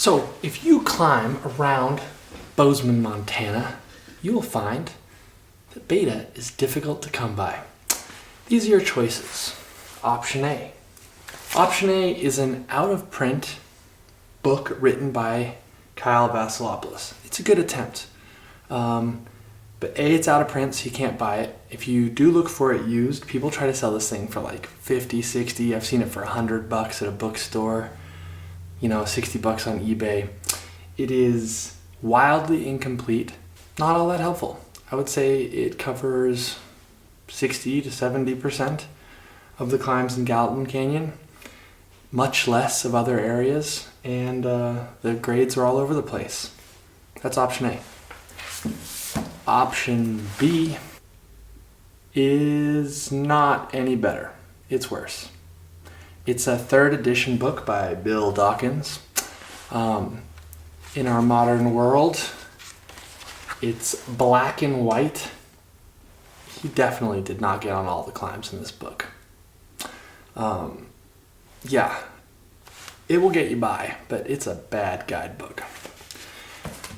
So if you climb around Bozeman, Montana, you will find that beta is difficult to come by. These are your choices. Option A. Option A is an out-of-print book written by Kyle Vasilopoulos. It's a good attempt. But A, it's out of print, so you can't buy it. If you do look for it used, people try to sell this thing for like 50, 60. I've seen it for $100 at a bookstore, you know, 60 bucks on eBay. It is wildly incomplete, not all that helpful. I would say it covers 60 to 70% of the climbs in Gallitan Canyon, much less of other areas, and the grades are all over the place. That's option A. Option B is not any better. It's worse. It's a 3rd edition book by Bill Dawkins. In our modern world, it's black and white. He definitely did not get on all the climbs in this book. Yeah, it will get you by, but it's a bad guidebook.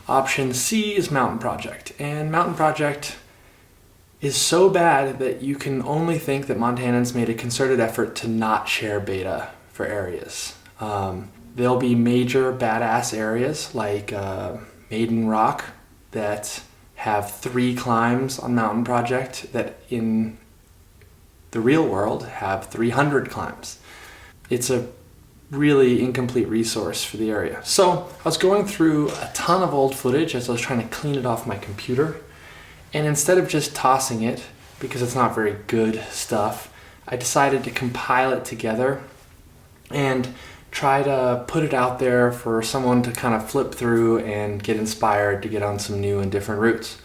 Option C is Mountain Project, and Mountain Project is so bad that you can only think that Montanans made a concerted effort to not share beta for areas. There'll be major badass areas like Maiden Rock that have 3 climbs on Mountain Project that in the real world have 300 climbs. It's a really incomplete resource for the area. So I was going through a ton of old footage as I was trying to clean it off my computer, and instead of just tossing it, because it's not very good stuff, I decided to compile it together and try to put it out there for someone to kind of flip through and get inspired to get on some new and different routes.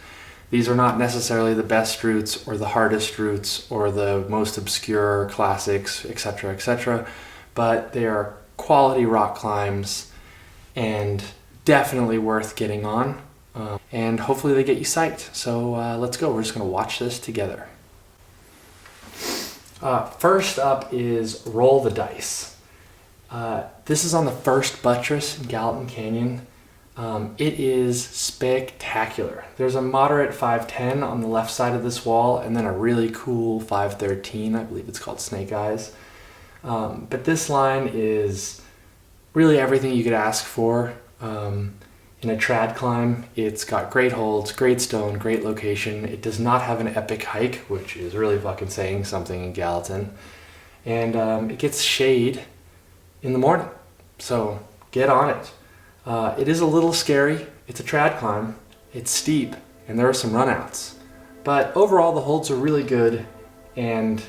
These are not necessarily the best routes or the hardest routes or the most obscure classics, etc., etc., but they are quality rock climbs and definitely worth getting on. And hopefully they get you psyched. So let's go. We're just going to watch this together. First up is Roll the Dice. This is on the first buttress in Gallitan Canyon. It is spectacular. There's a moderate 510 on the left side of this wall and then a really cool 513. I believe it's called Snake Eyes. But this line is really everything you could ask for in a trad climb. It's got great holds, great stone, great location. It does not have an epic hike, which is really fucking saying something in Gallitan. And it gets shade in the morning, so get on it. It is a little scary. It's a trad climb. It's steep, and there are some runouts. But overall, the holds are really good, and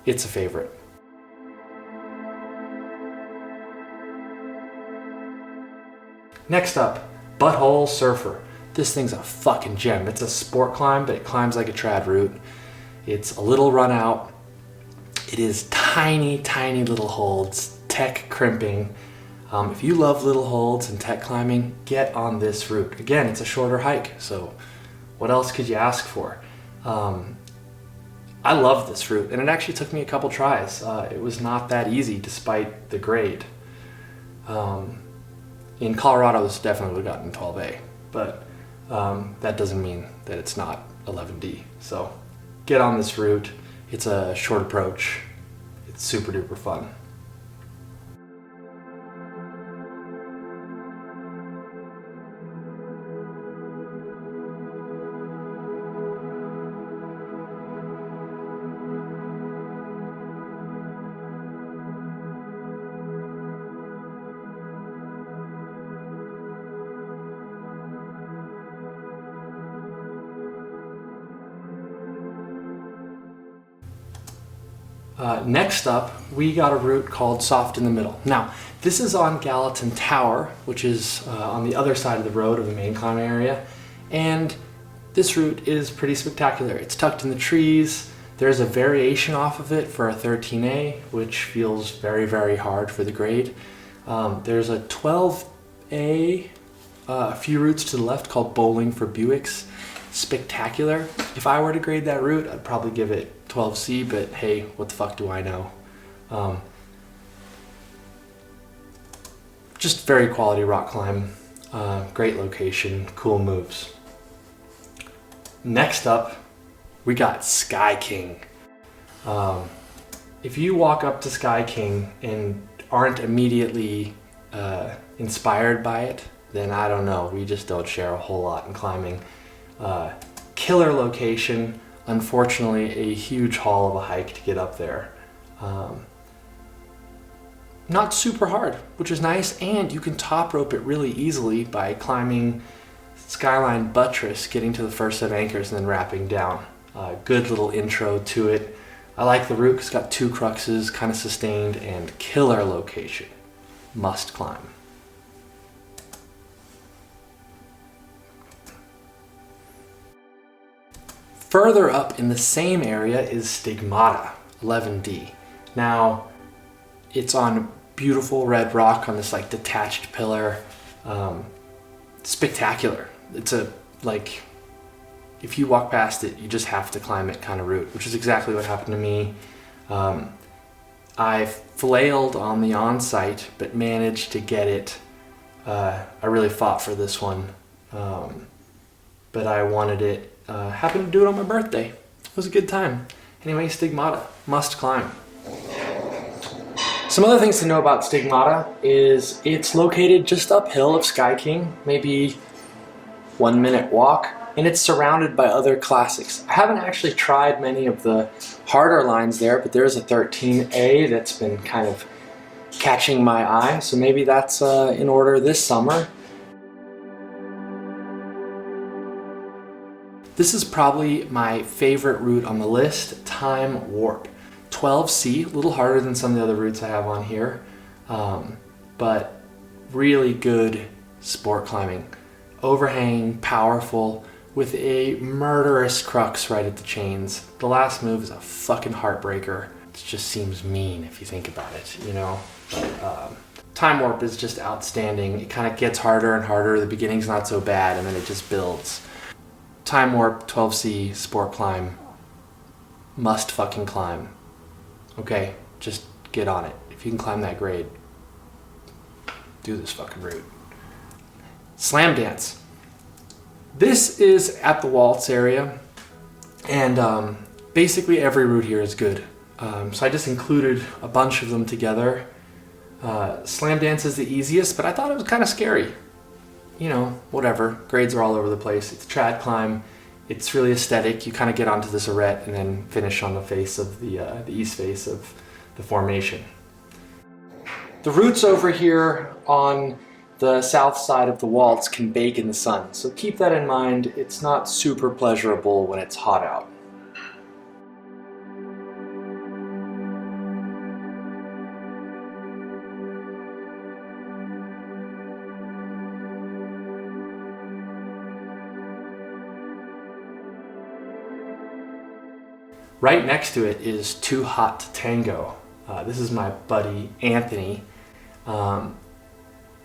it's a favorite. Next up, Butthole Surfer. This thing's a fucking gem. It's a sport climb, but it climbs like a trad route. It's a little run out. It is tiny, tiny little holds, tech crimping. If you love little holds and tech climbing, get on this route. Again, it's a shorter hike, so what else could you ask for? I love this route, and it actually took me a couple tries. It was not that easy despite the grade. In Colorado, this definitely would have gotten 12A, but that doesn't mean that it's not 11D. So get on this route. It's a short approach. It's super duper fun. Next up, we got a route called Soft in the Middle. Now, this is on Gallitan Tower, which is on the other side of the road of the main climbing area, and this route is pretty spectacular. It's tucked in the trees. There's a variation off of it for a 13A, which feels very, very hard for the grade. There's a 12A, a few routes to the left called Bowling for Buicks. Spectacular. If I were to grade that route, I'd probably give it 12C, but hey, what the fuck do I know? Just very quality rock climb, great location, cool moves. Next up, we got Sky King. If you walk up to Sky King and aren't immediately inspired by it, then I don't know, we just don't share a whole lot in climbing. Killer location, unfortunately a huge haul of a hike to get up there. Not super hard, which is nice, and you can top rope it really easily by climbing Skyline Buttress, getting to the first set of anchors, and then wrapping down. Good little intro to it. I like the route because it's got 2 cruxes, kind of sustained, and killer location. Must climb. Further up in the same area is Stigmata, 11D. Now, it's on beautiful red rock on this like detached pillar. Spectacular. It's a, like, if you walk past it, you just have to climb it kind of route, which is exactly what happened to me. I flailed on the on-site, but managed to get it. I really fought for this one, but I wanted it. Happened to do it on my birthday. It was a good time. Anyway, Stigmata, must climb. Some other things to know about Stigmata is it's located just uphill of Sky King, maybe 1 minute walk, and it's surrounded by other classics. I haven't actually tried many of the harder lines there, but there's a 13A that's been kind of catching my eye, so maybe that's in order this summer. This is probably my favorite route on the list, Time Warp. 12C, a little harder than some of the other routes I have on here, but really good sport climbing. Overhanging, powerful, with a murderous crux right at the chains. The last move is a fucking heartbreaker. It just seems mean if you think about it, you know? Time Warp is just outstanding. It kind of gets harder and harder. The beginning's not so bad, and then it just builds. Time Warp, 12C, sport climb, must fucking climb. Okay, just get on it. If you can climb that grade, do this fucking route. Slam Dance. This is at the Waltz area, and basically every route here is good. So I just included a bunch of them together. Slam Dance is the easiest, but I thought it was kind of scary. You know, whatever. Grades are all over the place. It's a trad climb. It's really aesthetic. You kind of get onto this arete and then finish on the face of the east face of the formation. The routes over here on the south side of the Waltz can bake in the sun, so keep that in mind. It's not super pleasurable when it's hot out. Right next to it is Too Hot to Tango. This is my buddy Anthony.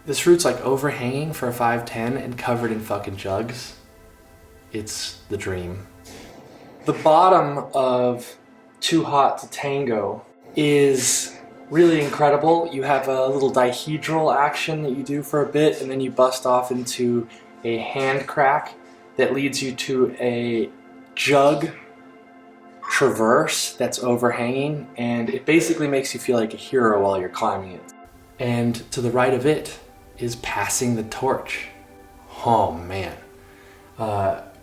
This route's like overhanging for a 510 and covered in fucking jugs. It's the dream. The bottom of Too Hot to Tango is really incredible. You have a little dihedral action that you do for a bit, and then you bust off into a hand crack that leads you to a jug traverse that's overhanging, and it basically makes you feel like a hero while you're climbing it. And to the right of it is Passing the Torch. Oh man.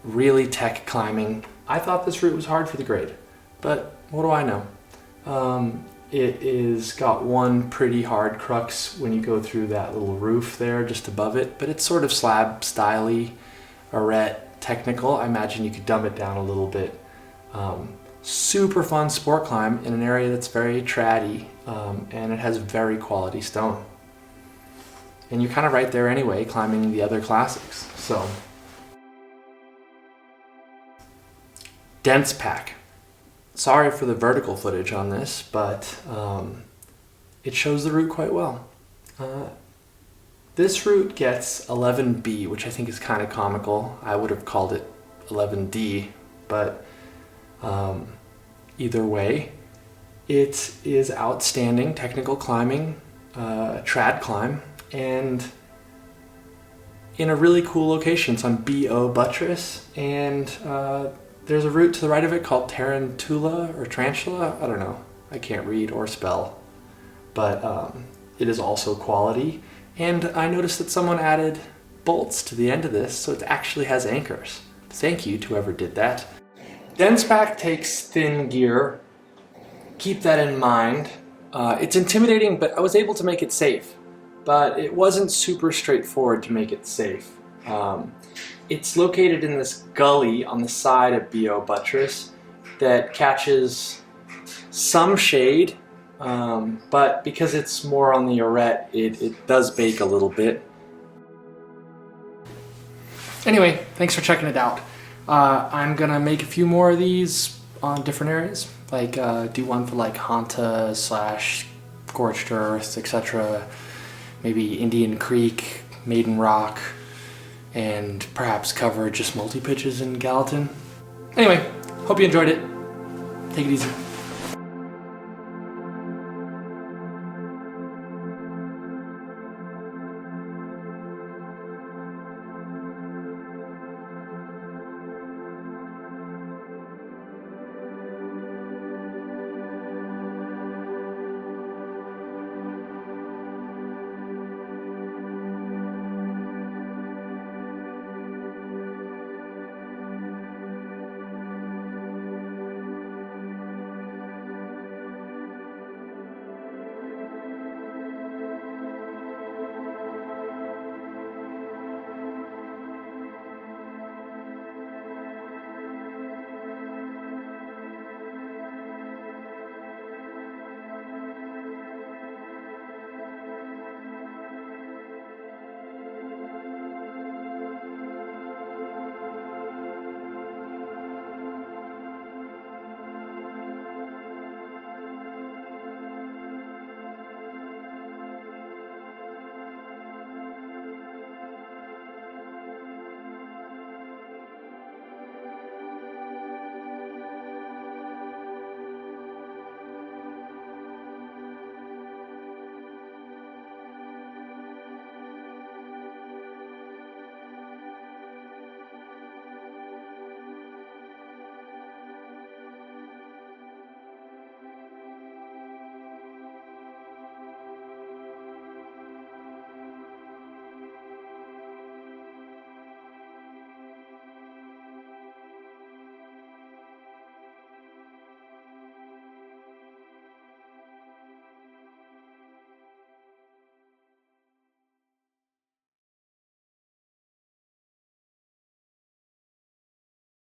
Really tech climbing. I thought this route was hard for the grade, but what do I know? It is got one pretty hard crux when you go through that little roof there just above it, but it's sort of slab styley, arete, technical. I imagine you could dumb it down a little bit. Super fun sport climb in an area that's very traddy, and it has very quality stone. And you're kind of right there anyway, climbing the other classics. So, Dense Pack. Sorry for the vertical footage on this, but it shows the route quite well. This route gets 11B, which I think is kind of comical. I would have called it 11D, but either way, it is outstanding technical climbing, trad climb, and in a really cool location. It's on BO Buttress, and there's a route to the right of it called Tarantula or Tarantula. I don't know. I can't read or spell, but it is also quality. And I noticed that someone added bolts to the end of this, so it actually has anchors. Thank you to whoever did that. Dense pack takes thin gear. Keep that in mind. It's intimidating, but I was able to make it safe. But it wasn't super straightforward to make it safe. It's located in this gully on the side of BO Buttress that catches some shade, but because it's more on the arete, it does bake a little bit. Anyway, thanks for checking it out. I'm gonna make a few more of these on different areas, like do one for like Hanta / Scorched Earth, etc. Maybe Indian Creek, Maiden Rock, and perhaps cover just multi-pitches in Gallitan. Anyway, hope you enjoyed it. Take it easy.